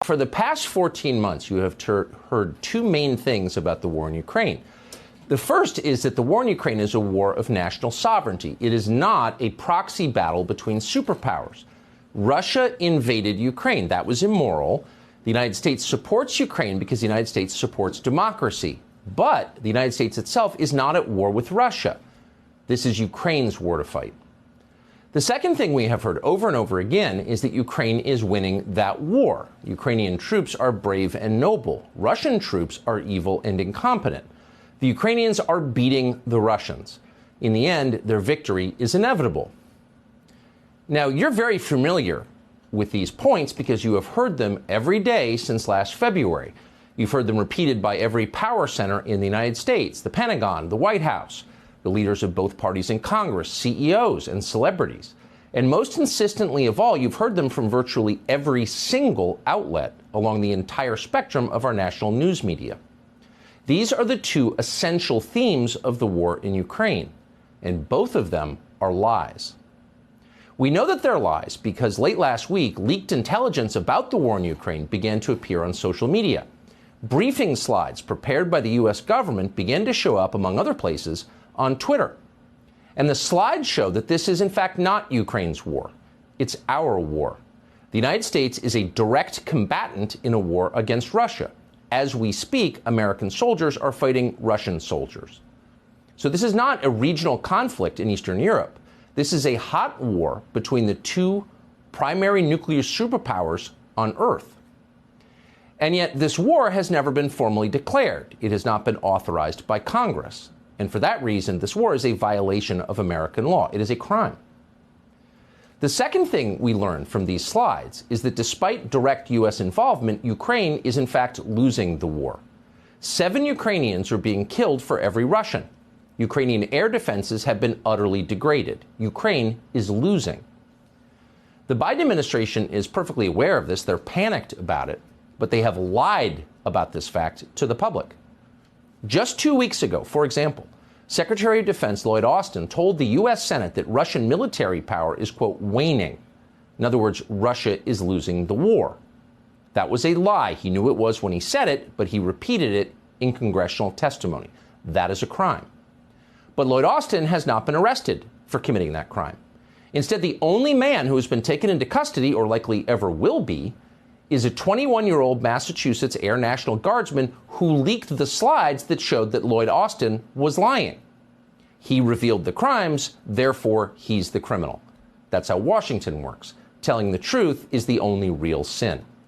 For the past 14 months, you have heard two main things about the war in Ukraine. The first is that the war in Ukraine is a war of national sovereignty. It is not a proxy battle between superpowers. Russia invaded Ukraine. That was immoral. The United States supports Ukraine because the United States supports democracy. But the United States itself is not at war with Russia. This is Ukraine's war to fight. The second thing we have heard over and over again is that Ukraine is winning that war. Ukrainian troops are brave and noble. Russian troops are evil and incompetent. The Ukrainians are beating the Russians. In the end, their victory is inevitable. Now, you're very familiar with these points because you have heard them every day since last February. You've heard them repeated by every power center in the United States, the Pentagon, the White House, the leaders of both parties in Congress, CEOs, and celebrities. And most insistently of all, you've heard them from virtually every single outlet along the entire spectrum of our national news media. These are the two essential themes of the war in Ukraine, and both of them are lies. We know that they're lies because late last week, leaked intelligence about the war in Ukraine began to appear on social media. Briefing slides prepared by the U.S. government began to show up, among other places, on Twitter. And the slides show that this is, in fact, not Ukraine's war. It's our war. The United States is a direct combatant in a war against Russia. As we speak, American soldiers are fighting Russian soldiers. So this is not a regional conflict in Eastern Europe. This is a hot war between the two primary nuclear superpowers on Earth. And yet this war has never been formally declared. It has not been authorized by Congress. And for that reason, this war is a violation of American law. It is a crime. The second thing we learned from these slides is that despite direct U.S. involvement, Ukraine is in fact losing the war. 7 Ukrainians are being killed for every Russian. Ukrainian air defenses have been utterly degraded. Ukraine is losing. The Biden administration is perfectly aware of this. They're panicked about it, but they have lied about this fact to the public. Just 2 weeks ago, for example, Secretary of Defense Lloyd Austin told the U.S. Senate that Russian military power is, quote, waning. In other words, Russia is losing the war. That was a lie. He knew it was when he said it, but he repeated it in congressional testimony. That is a crime. But Lloyd Austin has not been arrested for committing that crime. Instead, the only man who has been taken into custody, or likely ever will be, is a 21-year-old Massachusetts Air National Guardsman who leaked the slides that showed that Lloyd Austin was lying. He revealed the crimes, therefore he's the criminal. That's how Washington works. Telling the truth is the only real sin.